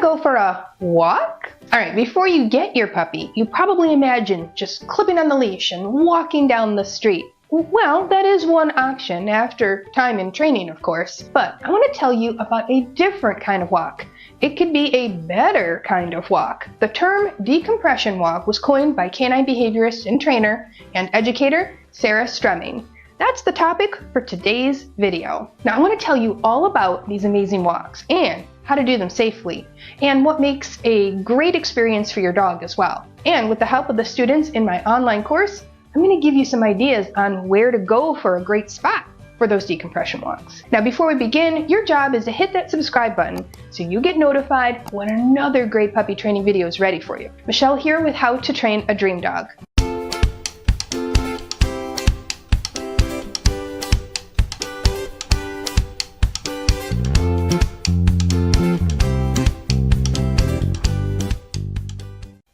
to go for a walk? Alright, before you get your puppy, you probably imagine just clipping on the leash and walking down the street. Well, that is one option after time and training, of course, but I want to tell you about a different kind of walk. It could be a better kind of walk. The term decompression walk was coined by canine behaviorist and trainer and educator Sarah Stremming. That's the topic for today's video. Now I want to tell you all about these amazing walks and how to do them safely and what makes a great experience for your dog as well. And with the help of the students in my online course, I'm going to give you some ideas on where to go for a great spot for those decompression walks. Now before we begin, your job is to hit that subscribe button so you get notified when another great puppy training video is ready for you. Michelle here with How to Train a Dream Dog.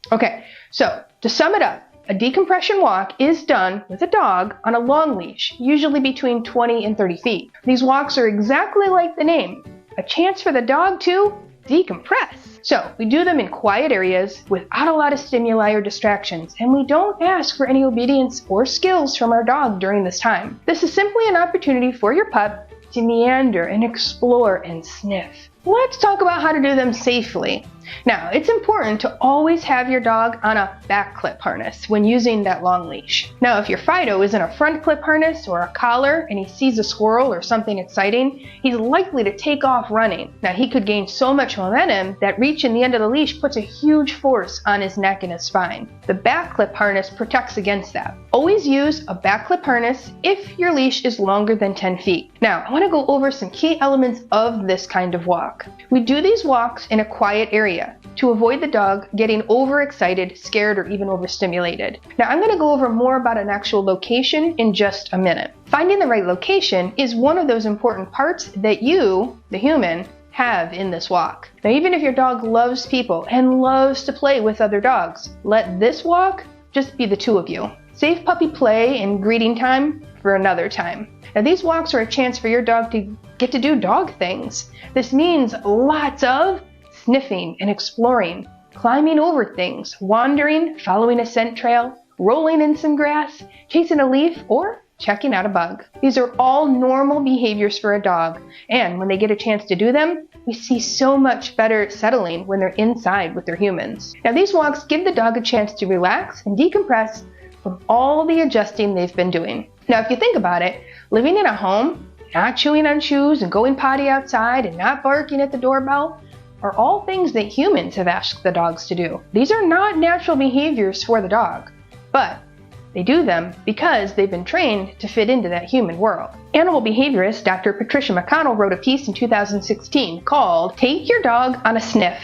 Okay, so to sum it up, a decompression walk is done with a dog on a long leash, usually between 20 and 30 feet. These walks are exactly like the name, a chance for the dog to decompress. So we do them in quiet areas without a lot of stimuli or distractions, and we don't ask for any obedience or skills from our dog during this time. This is simply an opportunity for your pup to meander and explore and sniff. Let's talk about how to do them safely. Now, it's important to always have your dog on a back clip harness when using that long leash. Now, if your Fido is in a front clip harness or a collar and he sees a squirrel or something exciting, he's likely to take off running. Now, he could gain so much momentum that reaching the end of the leash puts a huge force on his neck and his spine. The back clip harness protects against that. Always use a back clip harness if your leash is longer than 10 feet. Now, I want to go over some key elements of this kind of walk. We do these walks in a quiet area to avoid the dog getting overexcited, scared, or even overstimulated. Now I'm going to go over more about an actual location in just a minute. Finding the right location is one of those important parts that you, the human, have in this walk. Now even if your dog loves people and loves to play with other dogs, let this walk just be the two of you. Save puppy play and greeting time for another time. Now these walks are a chance for your dog to get to do dog things. This means lots of sniffing and exploring, climbing over things, wandering, following a scent trail, rolling in some grass, chasing a leaf, or checking out a bug. These are all normal behaviors for a dog, and when they get a chance to do them, we see so much better settling when they're inside with their humans. Now these walks give the dog a chance to relax and decompress from all the adjusting they've been doing. Now if you think about it, living in a home, not chewing on shoes and going potty outside and not barking at the doorbell are all things that humans have asked the dogs to do. These are not natural behaviors for the dog, but they do them because they've been trained to fit into that human world. Animal behaviorist Dr. Patricia McConnell wrote a piece in 2016 called Take Your Dog on a Sniff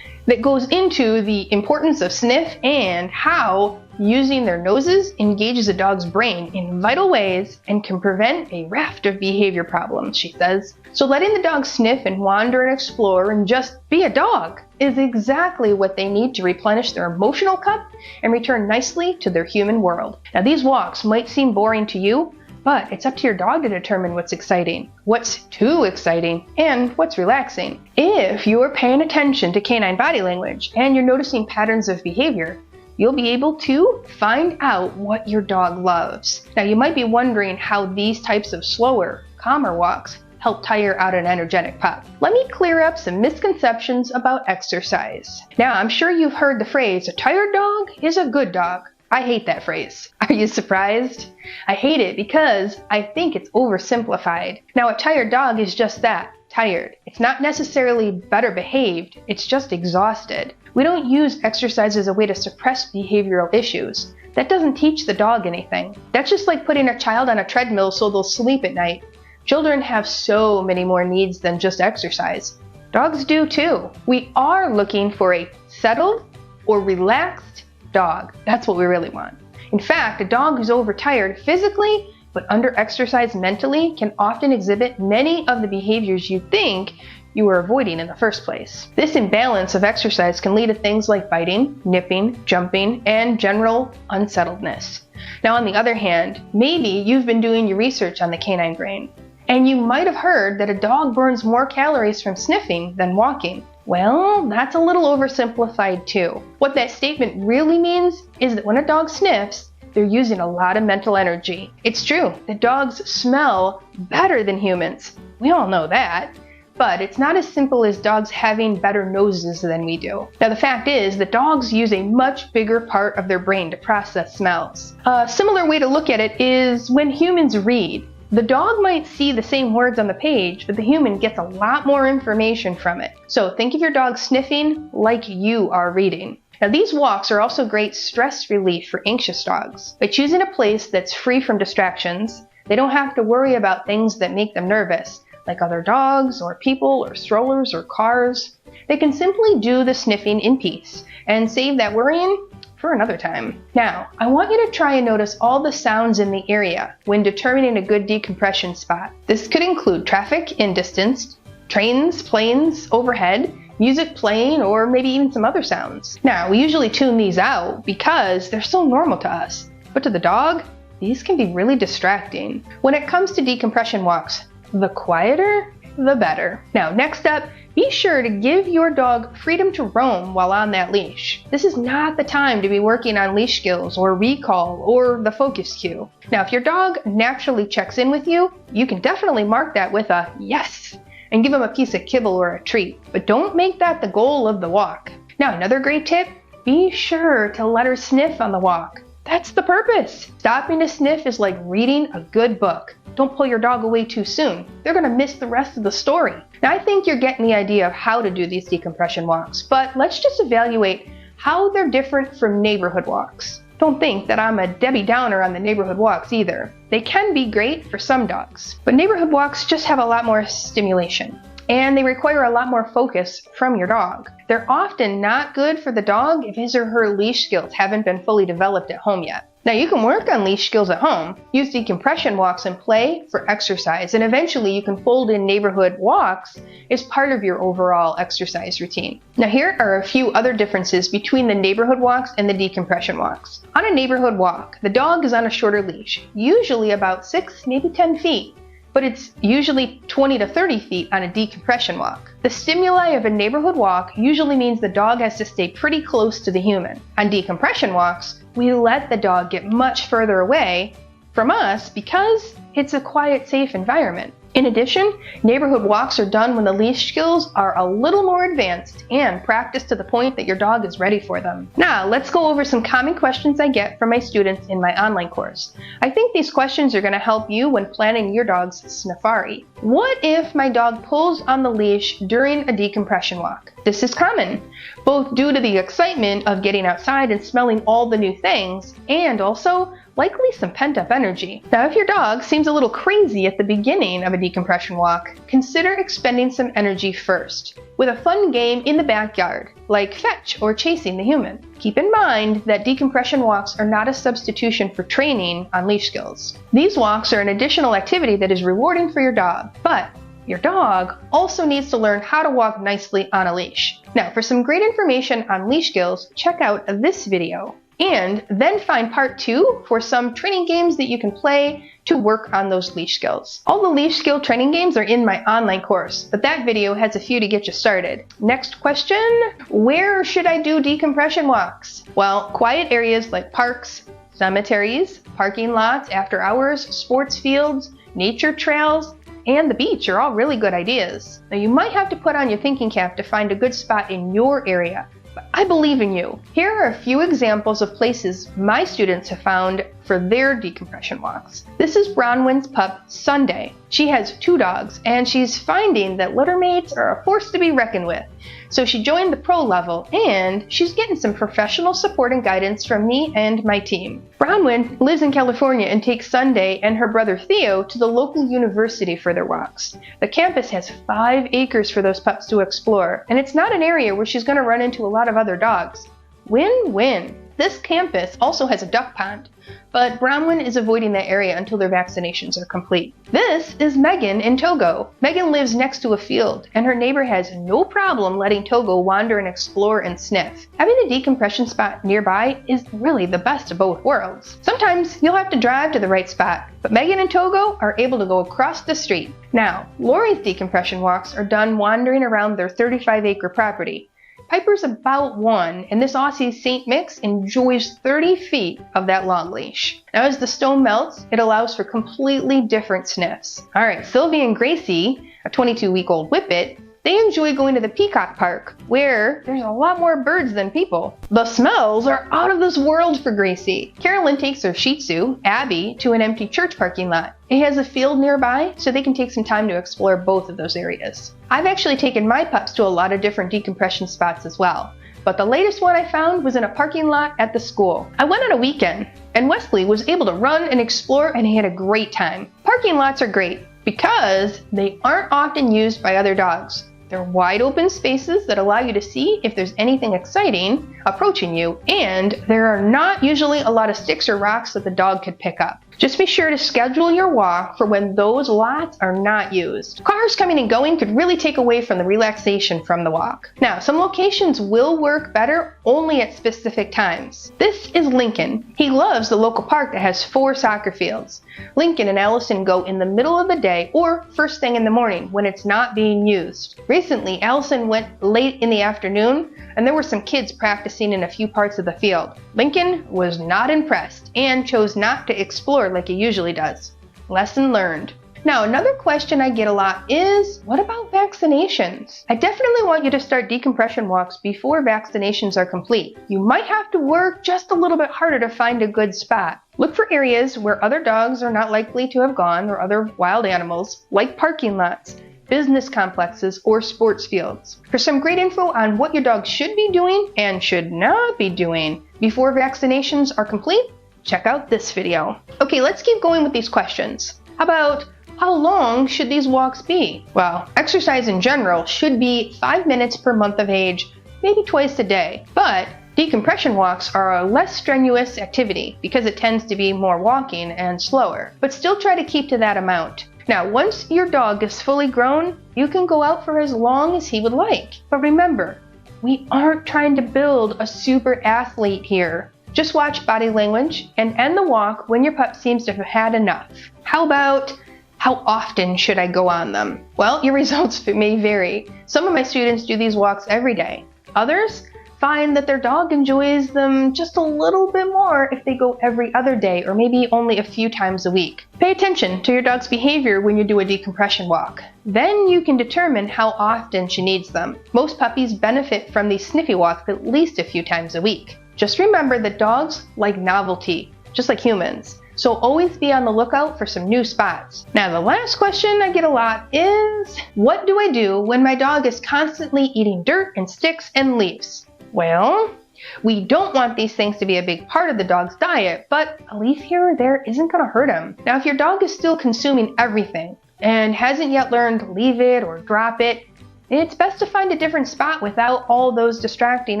that goes into the importance of sniff and how using their noses engages a dog's brain in vital ways and can prevent a raft of behavior problems, she says. So letting the dog sniff and wander and explore and just be a dog is exactly what they need to replenish their emotional cup and return nicely to their human world. Now these walks might seem boring to you, but it's up to your dog to determine what's exciting, what's too exciting, and what's relaxing. If you're paying attention to canine body language and you're noticing patterns of behavior, you'll be able to find out what your dog loves. Now you might be wondering how these types of slower, calmer walks help tire out an energetic pup. Let me clear up some misconceptions about exercise. Now I'm sure you've heard the phrase, a tired dog is a good dog. I hate that phrase. Are you surprised? I hate it because I think it's oversimplified. Now a tired dog is just that, tired. It's not necessarily better behaved, it's just exhausted. We don't use exercise as a way to suppress behavioral issues. That doesn't teach the dog anything. That's just like putting a child on a treadmill so they'll sleep at night. Children have so many more needs than just exercise. Dogs do too. We are looking for a settled or relaxed dog. That's what we really want. In fact, a dog who's overtired physically but under-exercised mentally can often exhibit many of the behaviors you think you were avoiding in the first place. This imbalance of exercise can lead to things like biting, nipping, jumping, and general unsettledness. Now on the other hand, maybe you've been doing your research on the canine brain, and you might have heard that a dog burns more calories from sniffing than walking. Well, that's a little oversimplified too. What that statement really means is that when a dog sniffs, they're using a lot of mental energy. It's true that dogs smell better than humans. We all know that. But it's not as simple as dogs having better noses than we do. Now the fact is that dogs use a much bigger part of their brain to process smells. A similar way to look at it is when humans read. The dog might see the same words on the page, but the human gets a lot more information from it. So think of your dog sniffing like you are reading. Now these walks are also great stress relief for anxious dogs. By choosing a place that's free from distractions, they don't have to worry about things that make them nervous, like other dogs or people or strollers or cars. They can simply do the sniffing in peace and save that worrying for another time. Now, I want you to try and notice all the sounds in the area when determining a good decompression spot. This could include traffic in distance, trains, planes overhead, music playing, or maybe even some other sounds. Now, we usually tune these out because they're so normal to us, but to the dog, these can be really distracting. When it comes to decompression walks, the quieter, the better. Now, next up, be sure to give your dog freedom to roam while on that leash. This is not the time to be working on leash skills or recall or the focus cue. Now, if your dog naturally checks in with you, you can definitely mark that with a yes and give him a piece of kibble or a treat, but don't make that the goal of the walk. Now, another great tip, be sure to let her sniff on the walk. That's the purpose. Stopping to sniff is like reading a good book. Don't pull your dog away too soon. They're going to miss the rest of the story. Now, I think you're getting the idea of how to do these decompression walks, but let's just evaluate how they're different from neighborhood walks. Don't think that I'm a Debbie Downer on the neighborhood walks either. They can be great for some dogs, but neighborhood walks just have a lot more stimulation, and they require a lot more focus from your dog. They're often not good for the dog if his or her leash skills haven't been fully developed at home yet. Now, you can work on leash skills at home, use decompression walks and play for exercise, and eventually you can fold in neighborhood walks as part of your overall exercise routine. Now, here are a few other differences between the neighborhood walks and the decompression walks. On a neighborhood walk, the dog is on a shorter leash, usually about 6, maybe 10 feet. But it's usually 20 to 30 feet on a decompression walk. The stimuli of a neighborhood walk usually means the dog has to stay pretty close to the human. On decompression walks, we let the dog get much further away from us because it's a quiet, safe environment. In addition, neighborhood walks are done when the leash skills are a little more advanced and practiced to the point that your dog is ready for them. Now, let's go over some common questions I get from my students in my online course. I think these questions are going to help you when planning your dog's Sniffari. What if my dog pulls on the leash during a decompression walk? This is common, both due to the excitement of getting outside and smelling all the new things, and also likely some pent-up energy. Now, if your dog seems a little crazy at the beginning of a decompression walk, consider expending some energy first with a fun game in the backyard, like fetch or chasing the human. Keep in mind that decompression walks are not a substitution for training on leash skills. These walks are an additional activity that is rewarding for your dog, but your dog also needs to learn how to walk nicely on a leash. Now, for some great information on leash skills, check out this video. And then find part 2 for some training games that you can play to work on those leash skills. All the leash skill training games are in my online course, but that video has a few to get you started. Next question, where should I do decompression walks? Well, quiet areas like parks, cemeteries, parking lots, after hours, sports fields, nature trails, and the beach are all really good ideas. Now, you might have to put on your thinking cap to find a good spot in your area, but I believe in you. Here are a few examples of places my students have found for their decompression walks. This is Bronwyn's pup, Sunday. She has 2 dogs, and she's finding that litter mates are a force to be reckoned with. So she joined the pro level, and she's getting some professional support and guidance from me and my team. Bronwyn lives in California and takes Sunday and her brother Theo to the local university for their walks. The campus has 5 acres for those pups to explore, and it's not an area where she's going to run into a lot of other dogs. Win-win. This campus also has a duck pond, but Bronwyn is avoiding that area until their vaccinations are complete. This is Megan in Togo. Megan lives next to a field, and her neighbor has no problem letting Togo wander and explore and sniff. Having a decompression spot nearby is really the best of both worlds. Sometimes you'll have to drive to the right spot, but Megan and Togo are able to go across the street. Now, Lori's decompression walks are done wandering around their 35-acre property. Piper's about 1, and this Aussie Saint Mix enjoys 30 feet of that long leash. Now as the stone melts, it allows for completely different sniffs. Alright, Sylvie and Gracie, a 22-week-old Whippet, they enjoy going to the Peacock Park, where there's a lot more birds than people. The smells are out of this world for Gracie. Carolyn takes her Shih Tzu, Abby, to an empty church parking lot. It has a field nearby, so they can take some time to explore both of those areas. I've actually taken my pups to a lot of different decompression spots as well, but the latest one I found was in a parking lot at the school. I went on a weekend, and Wesley was able to run and explore, and he had a great time. Parking lots are great because they aren't often used by other dogs. They're wide open spaces that allow you to see if there's anything exciting approaching you, and there are not usually a lot of sticks or rocks that the dog could pick up. Just be sure to schedule your walk for when those lots are not used. Cars coming and going could really take away from the relaxation from the walk. Now, some locations will work better only at specific times. This is Lincoln. He loves the local park that has 4 soccer fields. Lincoln and Allison go in the middle of the day or first thing in the morning when it's not being used. Recently, Allison went late in the afternoon, and there were some kids practicing in a few parts of the field. Lincoln was not impressed and chose not to explore like he usually does. Lesson learned. Now, another question I get a lot is, what about vaccinations? I definitely want you to start decompression walks before vaccinations are complete. You might have to work just a little bit harder to find a good spot. Look for areas where other dogs are not likely to have gone or other wild animals, like parking lots, business complexes, or sports fields. For some great info on what your dog should be doing and should not be doing before vaccinations are complete, check out this video. Okay, let's keep going with these questions. How about, how long should these walks be? Well, exercise in general should be 5 minutes per month of age, maybe twice a day. But decompression walks are a less strenuous activity because it tends to be more walking and slower. But still try to keep to that amount. Now, once your dog is fully grown, you can go out for as long as he would like. But remember, we aren't trying to build a super athlete here. Just watch body language and end the walk when your pup seems to have had enough. How about, how often should I go on them? Well, your results may vary. Some of my students do these walks every day. Others find that their dog enjoys them just a little bit more if they go every other day or maybe only a few times a week. Pay attention to your dog's behavior when you do a decompression walk. Then you can determine how often she needs them. Most puppies benefit from these sniffy walks at least a few times a week. Just remember that dogs like novelty, just like humans. So always be on the lookout for some new spots. Now, the last question I get a lot is, what do I do when my dog is constantly eating dirt and sticks and leaves? Well, we don't want these things to be a big part of the dog's diet, but a leaf here or there isn't going to hurt him. Now, if your dog is still consuming everything and hasn't yet learned to leave it or drop it, it's best to find a different spot without all those distracting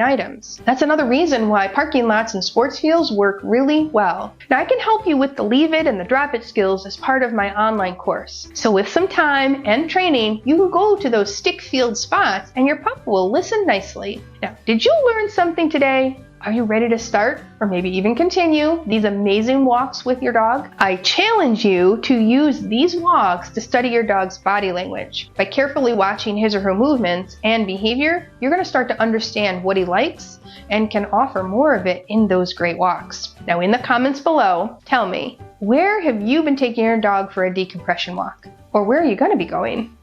items. That's another reason why parking lots and sports fields work really well. Now, I can help you with the leave it and the drop it skills as part of my online course. So with some time and training, you can go to those stick-filled spots and your pup will listen nicely. Now, did you learn something today? Are you ready to start, or maybe even continue, these amazing walks with your dog? I challenge you to use these walks to study your dog's body language. By carefully watching his or her movements and behavior, you're going to start to understand what he likes and can offer more of it in those great walks. Now, in the comments below, tell me, where have you been taking your dog for a decompression walk? Or where are you going to be going?